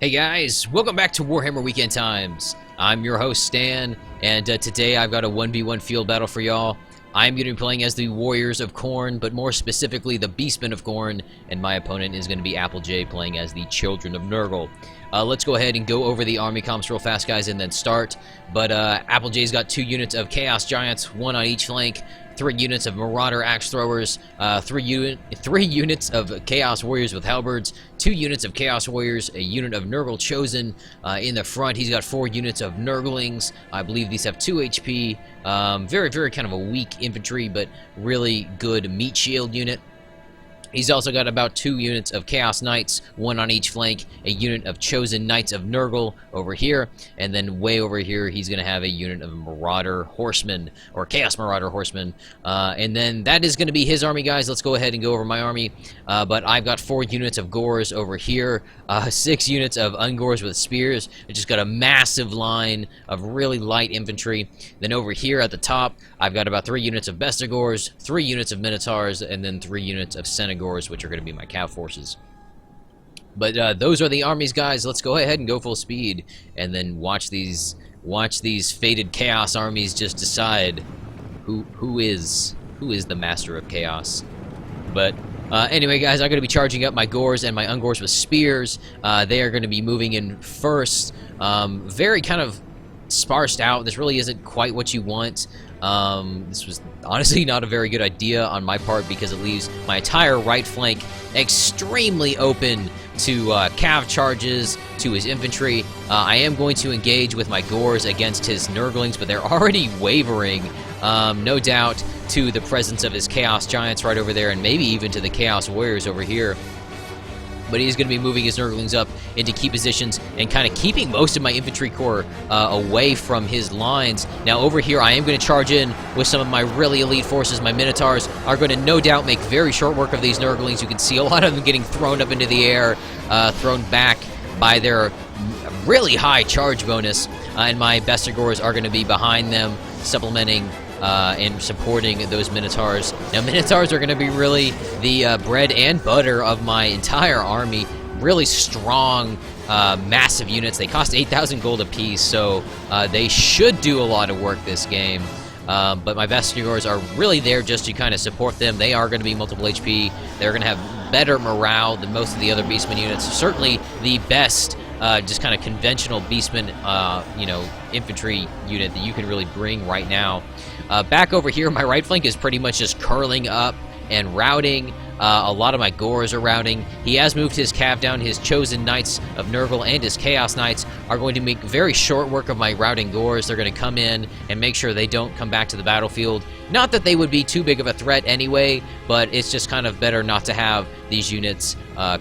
Hey guys, welcome back to Warhammer Weekend Times. I'm your host Stan, and today I've got a 1v1 field battle for y'all. I'm going to be playing as the Warriors of Khorne, but more specifically the Beastmen of Khorne, and my opponent is going to be Applejae playing as the Children of Nurgle. Let's go ahead and go over the army comps real fast, guys, and then start. But Applejae's got 2 units of Chaos Giants, 1 on each flank, 3 units of Marauder Axe Throwers, 3 units of Chaos Warriors with Halberds, 2 units of Chaos Warriors, a unit of Nurgle Chosen. In the front, he's got 4 units of Nurglings. I believe these have 2 HP. Very kind of a weak infantry, but really good meat shield unit. He's also got about 2 units of Chaos Knights, 1 on each flank, a unit of Chosen Knights of Nurgle over here, and then way over here he's going to have a unit of Marauder Horsemen, or Chaos Marauder Horsemen. And then that is going to be his army, guys. Let's go ahead and go over my army. But I've got 4 units of Gores over here, 6 units of Ungors with Spears. I just got a massive line of really light infantry. Then over here at the top, I've got about 3 units of Bestigors, 3 units of Minotaurs, and then 3 units of Senegors, which are going to be my cav forces. But those are the armies, guys. Let's go ahead and go full speed, and then watch these fated chaos armies just decide who is the master of chaos. But anyway, guys, I'm going to be charging up my Gores and my Ungors with spears. They are going to be moving in first. Very kind of sparsed out. This really isn't quite what you want. This was honestly not a very good idea on my part because it leaves my entire right flank extremely open to cav charges, to his infantry. I am going to engage with my Gores against his Nurglings, but they're already wavering, no doubt, to the presence of his Chaos Giants right over there, and maybe even to the Chaos Warriors over here. But he's going to be moving his Nurglings up into key positions and kind of keeping most of my infantry corps away from his lines. Now over here, I am going to charge in with some of my really elite forces. My Minotaurs are going to no doubt make very short work of these Nurglings. You can see a lot of them getting thrown up into the air, thrown back by their really high charge bonus. And my Bestigors are going to be behind them, supplementing and supporting those Minotaurs. Now, Minotaurs are going to be really the bread and butter of my entire army. Really strong, massive units. They cost 8,000 gold apiece, so they should do a lot of work this game. But my Bestigors are really there just to kind of support them. They are going to be multiple HP. They're going to have better morale than most of the other Beastmen units. Certainly the best just kind of conventional Beastmen, infantry unit that you can really bring right now. Back over here, my right flank is pretty much just curling up and routing. A lot of my Gores are routing. He has moved his cav down. His Chosen Knights of Nurgle and his Chaos Knights are going to make very short work of my routing Gores. They're going to come in and make sure they don't come back to the battlefield. Not that they would be too big of a threat anyway, but it's just kind of better not to have these units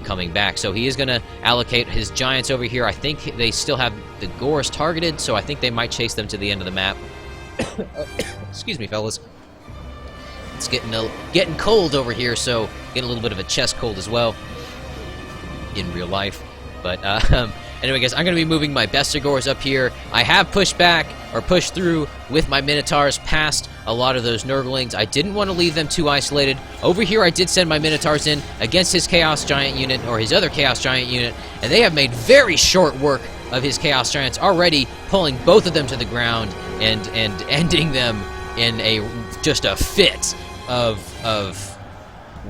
coming back. So he is going to allocate his Giants over here. I think they still have the Gores targeted, so I think they might chase them to the end of the map. Excuse me, fellas. It's getting cold over here, so getting a little bit of a chest cold as well in real life. But anyway, guys, I'm going to be moving my Bestigors up here. I have pushed back or pushed through with my Minotaurs past a lot of those Nurglings. I didn't want to leave them too isolated. Over here, I did send my Minotaurs in against his Chaos Giant unit, or his other Chaos Giant unit, and they have made very short work of his Chaos Giants, already pulling both of them to the ground and ending them in just a fit of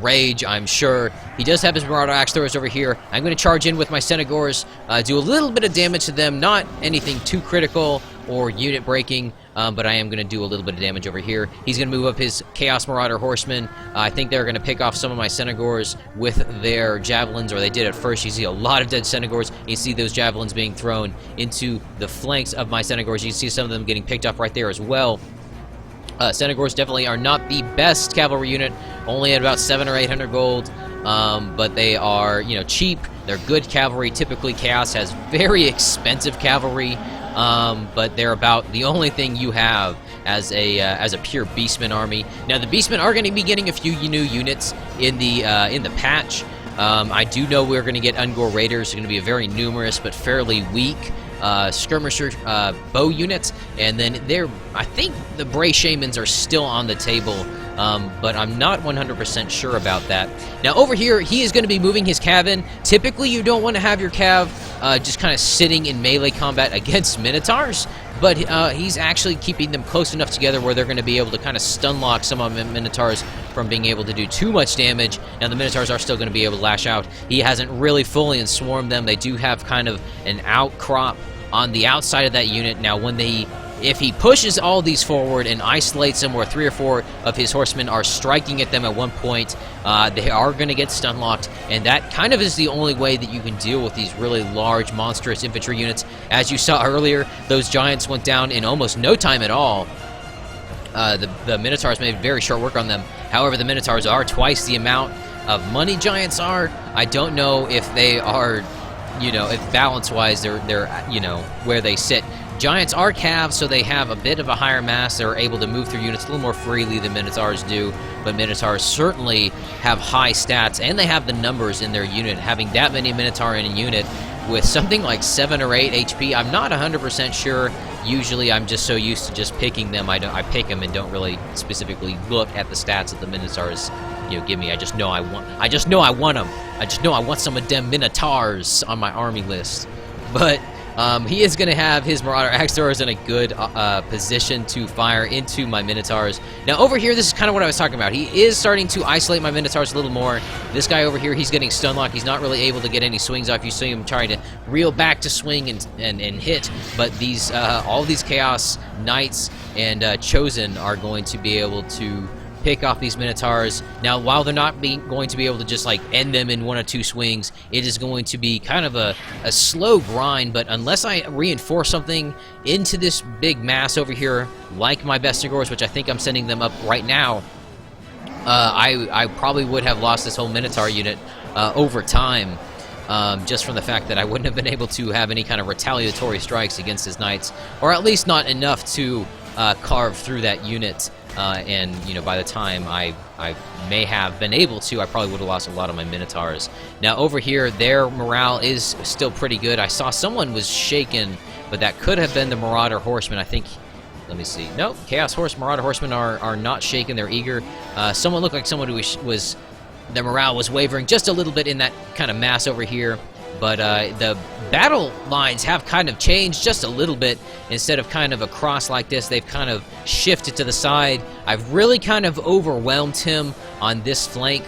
rage, I'm sure. He does have his Marauder Axe Throwers over here. I'm going to charge in with my Senegors, do a little bit of damage to them, not anything too critical or unit breaking, but I am going to do a little bit of damage over here. He's going to move up his Chaos Marauder Horsemen. I think they're going to pick off some of my Senegors with their Javelins, or they did at first. You see a lot of dead Senegors. You see those Javelins being thrown into the flanks of my Senegors. You see some of them getting picked up right there as well. Senegors definitely are not the best cavalry unit, only at about 700 or 800 gold, but they are, cheap. They're good cavalry. Typically, Chaos has very expensive cavalry, but they're about the only thing you have as a pure Beastman army. Now, the Beastmen are going to be getting a few new units in the patch. I do know we're going to get Ungor Raiders. They're going to be a very numerous but fairly weak skirmisher bow units, and then I think the Bray Shamans are still on the table, but I'm not 100% sure about that. Now over here, he is going to be moving his cav in. Typically, you don't want to have your cav just kind of sitting in melee combat against Minotaurs, but he's actually keeping them close enough together where they're going to be able to kind of stun lock some of the Minotaurs from being able to do too much damage. Now, the Minotaurs are still going to be able to lash out. He hasn't really fully enswarmed them. They do have kind of an outcrop on the outside of that unit. Now, if he pushes all these forward and isolates them where 3 or 4 of his horsemen are striking at them at one point, they are going to get stun locked, and that kind of is the only way that you can deal with these really large, monstrous infantry units. As you saw earlier, those giants went down in almost no time at all. The Minotaurs made very short work on them. However, the Minotaurs are twice the amount of money giants are. I don't know if they are, if balance-wise they're where they sit. Giants are calves, so they have a bit of a higher mass. They're able to move through units a little more freely than Minotaurs do, but Minotaurs certainly have high stats, and they have the numbers in their unit. Having that many Minotaur in a unit with something like 7 or 8 HP, I'm not 100% sure. Usually, I'm just so used to just picking them. I pick them and don't really specifically look at the stats that the Minotaurs give me. I just know I want them. I just know I want some of them Minotaurs on my army list. But he is going to have his Marauder Axe Throwers in a good position to fire into my Minotaurs. Now, over here, this is kind of what I was talking about. He is starting to isolate my Minotaurs a little more. This guy over here, he's getting stun locked. He's not really able to get any swings off. You see him trying to reel back to swing and hit, but these all these Chaos Knights and Chosen are going to be able to pick off these Minotaurs. Now, while they're not going to be able to just like end them in 1 or 2 swings, it is going to be kind of a slow grind, but unless I reinforce something into this big mass over here, like my Bestigors, which I think I'm sending them up right now, I probably would have lost this whole Minotaur unit over time, just from the fact that I wouldn't have been able to have any kind of retaliatory strikes against his knights, or at least not enough to carve through that unit. And by the time I may have been able to, I probably would have lost a lot of my Minotaurs. Now, over here, their morale is still pretty good. I saw someone was shaken, but that could have been the Marauder Horsemen. I think, let me see. Nope, Chaos Horse, Marauder Horsemen are not shaken. They're eager. Someone looked like someone who was their morale was wavering just a little bit in that kind of mass over here. But the battle lines have kind of changed just a little bit. Instead of kind of a cross like this, they've kind of shifted to the side. I've really kind of overwhelmed him on this flank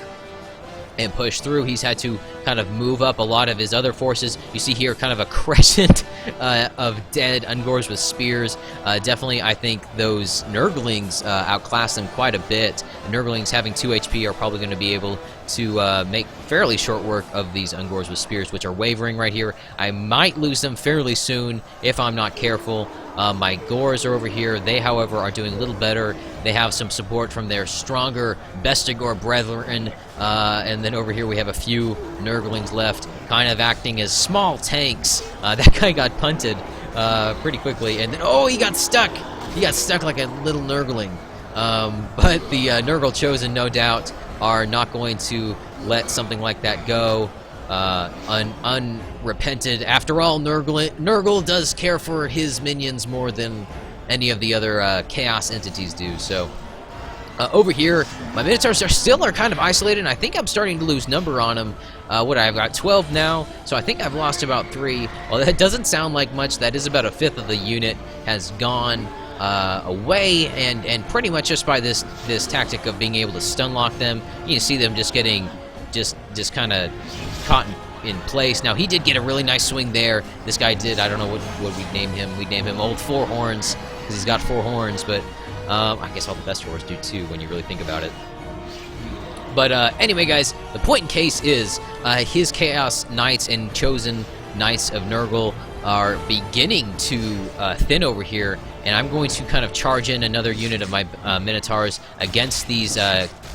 and push through. He's had to kind of move up a lot of his other forces. You see here kind of a crescent of dead Ungors with spears. Definitely, I think those Nurglings outclass them quite a bit. Nurglings having 2 HP are probably going to be able to make fairly short work of these Ungors with spears, which are wavering right here. I might lose them fairly soon if I'm not careful. My Gors are over here. They, however, are doing a little better. They have some support from their stronger Bestigor brethren. And then over here we have a few Nurglings left, kind of acting as small tanks. That guy got punted pretty quickly. And then, oh, he got stuck. He got stuck like a little Nurgling. But the Nurgle Chosen, no doubt, are not going to let something like that go unrepented. After all, Nurgle does care for his minions more than any of the other chaos entities do. So over here, my Minotaurs are kind of isolated, and I think I'm starting to lose number on them. I've got 12 now, so I think I've lost about 3. Well, that doesn't sound like much. That is about 1/5 of the unit has gone away, and pretty much just by this tactic of being able to stun lock them, you can see them just getting just kind of caught in place. Now, he did get a really nice swing there. This guy did. I don't know what we'd name him. We'd name him Old Four Horns because he's got 4 horns, but I guess all the best horns do too when you really think about it. But anyway, guys, the point in case is his Chaos Knights and Chosen Knights of Nurgle are beginning to thin over here, and I'm going to kind of charge in another unit of my Minotaurs against these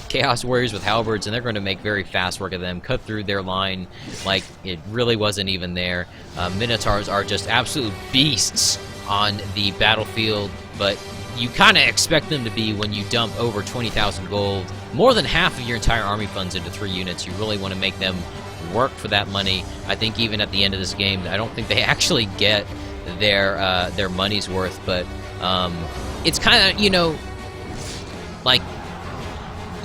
Chaos Warriors with halberds, and they're going to make very fast work of them, cut through their line like it really wasn't even there. Minotaurs are just absolute beasts on the battlefield, but you kind of expect them to be when you dump over 20,000 gold. More than half of your entire army funds into 3 units. You really want to make them work for that money. I think even at the end of this game, I don't think they actually get their money's worth, but it's kind of, like,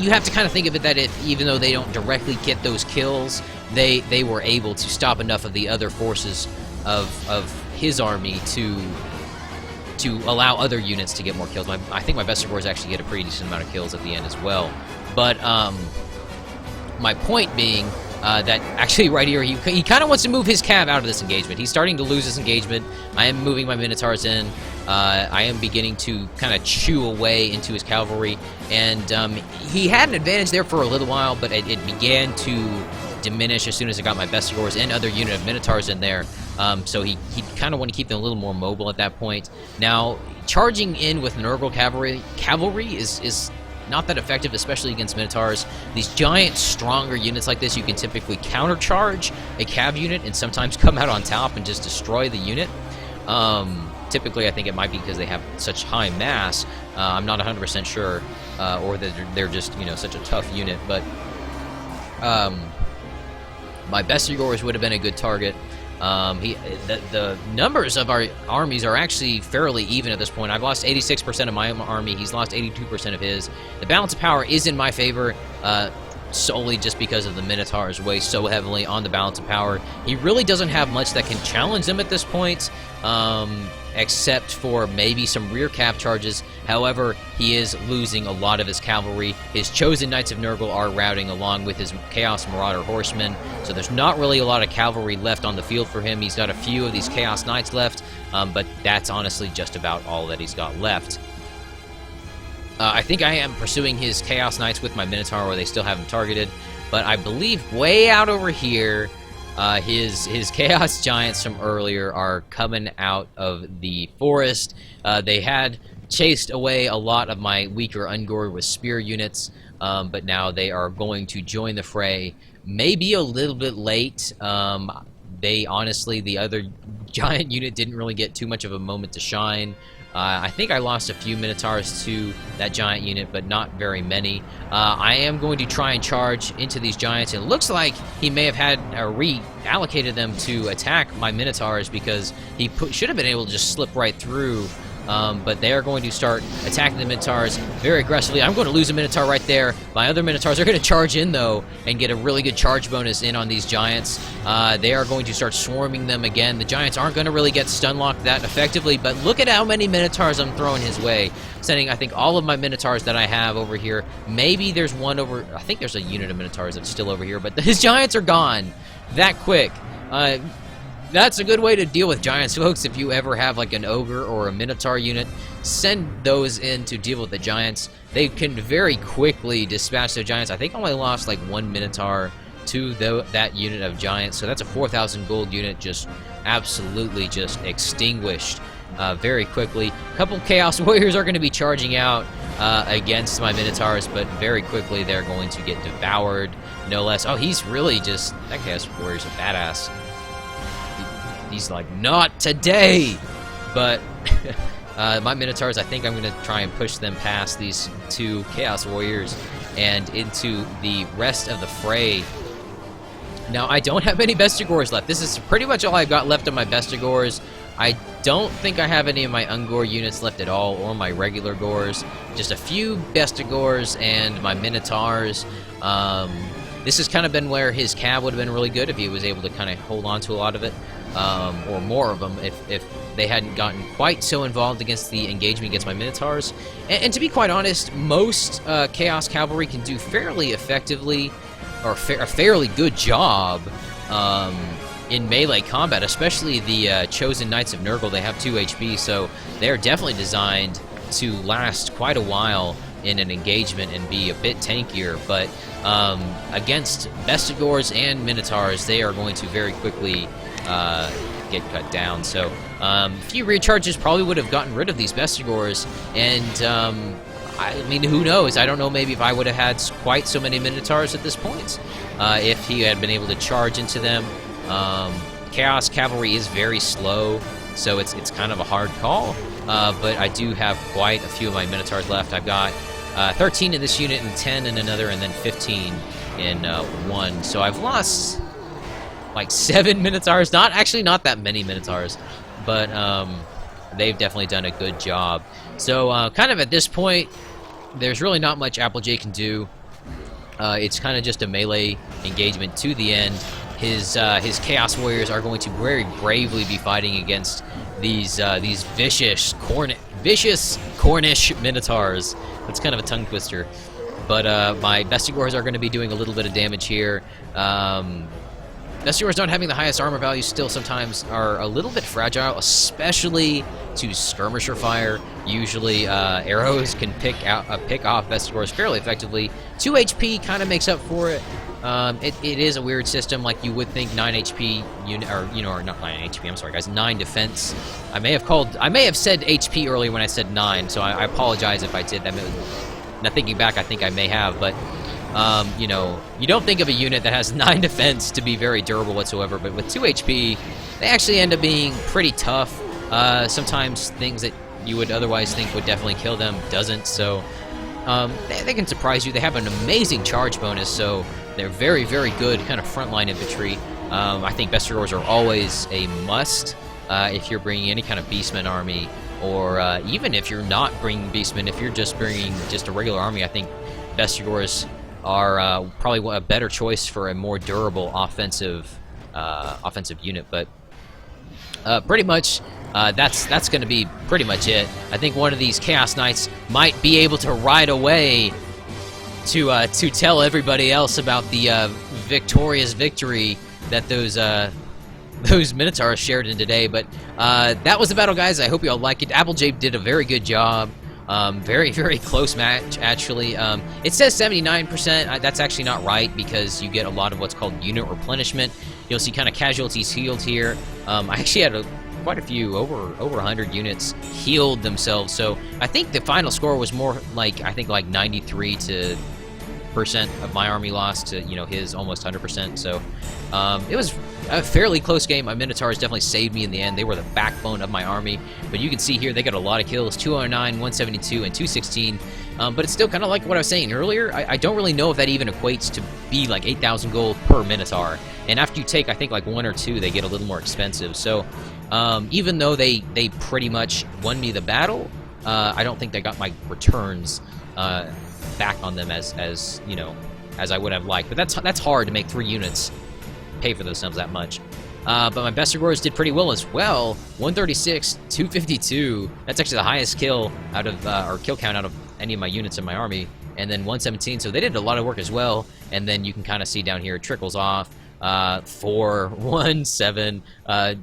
you have to kind of think of it that even though they don't directly get those kills, they were able to stop enough of the other forces of his army to allow other units to get more kills. I think my Vestigors actually get a pretty decent amount of kills at the end as well. But my point being that actually right here, he kind of wants to move his cav out of this engagement. He's starting to lose this engagement. I am moving my Minotaurs in. I am beginning to kind of chew away into his cavalry. And he had an advantage there for a little while, but it began to diminish as soon as I got my Vestigors and other unit of Minotaurs in there. So he kind of want to keep them a little more mobile at that point. Now, charging in with Nurgle cavalry is not that effective, especially against Minotaurs. These giant, stronger units like this, you can typically countercharge a cav unit and sometimes come out on top and just destroy the unit. Typically, I think it might be because they have such high mass. I'm not 100% sure, or that they're just, you know, such a tough unit. But my Vestigors would have been a good target. The numbers of our armies are actually fairly even at this point. I've lost 86% of my army. He's lost 82% of his. The balance of power is in my favor, solely just because of the Minotaurs weigh so heavily on the balance of power. He really doesn't have much that can challenge them at this point, except for maybe some rear cav charges. However, he is losing a lot of his cavalry. His chosen Knights of Nurgle are routing along with his Chaos Marauder Horsemen, so there's not really a lot of cavalry left on the field for him. He's got a few of these Chaos Knights left, but that's honestly just about all that he's got left. I think I am pursuing his Chaos Knights with my Minotaur, where they still have him targeted, but I believe way out over here, his Chaos Giants from earlier are coming out of the forest. They had chased away a lot of my weaker Ungor with spear units, but now they are going to join the fray. Maybe a little bit late. They honestly, the other giant unit didn't really get too much of a moment to shine. I think I lost a few Minotaurs to that giant unit, but not very many. I am going to try and charge into these giants. It looks like he may have had reallocated them to attack my Minotaurs, because he should have been able to just slip right through. But they are going to start attacking the Minotaurs very aggressively. I'm going to lose a Minotaur right there. My other Minotaurs are going to charge in, though, and get a really good charge bonus in on these Giants. They are going to start swarming them again. The Giants aren't going to really get stun locked that effectively, but look at how many Minotaurs I'm throwing his way. Sending, I think, all of my Minotaurs that I have over here. Maybe there's one over... I think there's a unit of Minotaurs that's still over here, but his Giants are gone that quick. That's a good way to deal with giants, folks. If you ever have like an ogre or a minotaur unit, send those in to deal with the giants. They can very quickly dispatch the giants. I think I only lost like one minotaur to that unit of giants, so that's a 4,000 gold unit just absolutely just extinguished very quickly. A couple Chaos Warriors are going to be charging out against my Minotaurs, but very quickly they're going to get devoured, no less. Oh, he's really just... That Chaos Warrior's a badass. He's like, not today! But my Minotaurs, I think I'm going to try and push them past these two Chaos Warriors and into the rest of the fray. Now, I don't have any Vestigors left. This is pretty much all I've got left of my Vestigors. I don't think I have any of my Ungor units left at all, or my regular Gors. Just a few Vestigors and my Minotaurs. This has kind of been where his cav would have been really good if he was able to kind of hold on to a lot of it. Or more of them, if they hadn't gotten quite so involved against the engagement against my Minotaurs. And to be quite honest, most Chaos Cavalry can do fairly effectively, or a fairly good job in melee combat, especially the Chosen Knights of Nurgle. They have 2 HP, so they're definitely designed to last quite a while in an engagement and be a bit tankier, but against Vestigors and Minotaurs, they are going to very quickly get cut down. So a few recharges probably would have gotten rid of these Vestigors, and I mean, who knows? I don't know, maybe if I would have had quite so many Minotaurs at this point, if he had been able to charge into them. Chaos Cavalry is very slow, so it's kind of a hard call, but I do have quite a few of my Minotaurs left. I've got 13 in this unit and 10 in another, and then 15 in one. So I've lost like 7 Minotaurs. Not that many Minotaurs, but they've definitely done a good job. So kind of at this point, there's really not much Applejack can do. It's kind of just a melee engagement to the end. His Chaos Warriors are going to very bravely be fighting against these vicious Cornish Minotaurs. That's kind of a tongue twister. But my Bestigors are going to be doing a little bit of damage here. Bestigors not having the highest armor value still sometimes are a little bit fragile, especially to skirmisher fire. Usually arrows can pick off Bestigors fairly effectively. 2 HP kind of makes up for it. It is a weird system, like you would think 9 HP unit, or not 9 HP, I'm sorry guys, 9 defense. I may have said HP earlier when I said 9, so I apologize if I did that. Now thinking back, I think I may have, but you know, you don't think of a unit that has 9 defense to be very durable whatsoever, but with 2 HP, they actually end up being pretty tough. Sometimes things that you would otherwise think would definitely kill them doesn't, so they can surprise you. They have an amazing charge bonus, so they're very, very good kind of frontline infantry. I think Bestigors are always a must if you're bringing any kind of Beastman army, or even if you're not bringing Beastmen, if you're just bringing just a regular army, I think Bestigors are probably a better choice for a more durable offensive unit. But pretty much that's going to be pretty much it. I think one of these Chaos Knights might be able to ride away to tell everybody else about the victorious victory that those Minotaurs shared in today. But that was the battle, guys. I hope you all like it. Applejape did a very good job. Very, very close match, actually. It says 79%. That's actually not right, because you get a lot of what's called unit replenishment. You'll see kind of casualties healed here. I actually had quite a few, over 100 units healed themselves. So I think the final score was more like, I think like 93% of my army lost to, you know, his almost 100%. So it was a fairly close game. My Minotaurs definitely saved me in the end. They were the backbone of my army. But you can see here, they got a lot of kills, 209, 172, and 216. But it's still kind of like what I was saying earlier. I don't really know if that even equates to be like 8,000 gold per Minotaur. And after you take, I think, like 1 or 2, they get a little more expensive. So even though they pretty much won me the battle, I don't think they got my returns back on them as you know, as I would have liked. But that's hard to make 3 units pay for themselves that much. But my Bestigors did pretty well as well. 136, 252. That's actually the highest kill out of or kill count out of any of my units in my army. And then 117. So they did a lot of work as well. And then you can kind of see down here it trickles off. 4, 1, 7.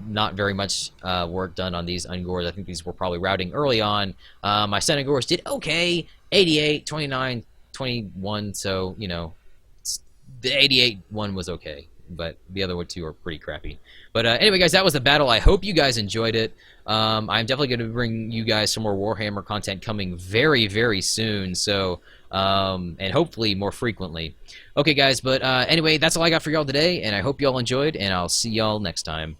Not very much work done on these Ungors. I think these were probably routing early on. My Senegors did okay. 88, 29, 21. So, you know, the 88 one was okay, but the other 2 are pretty crappy. But anyway, guys, that was the battle. I hope you guys enjoyed it. I'm definitely going to bring you guys some more Warhammer content coming very, very soon. So, and hopefully more frequently. Okay, guys, but anyway, that's all I got for y'all today, and I hope y'all enjoyed, and I'll see y'all next time.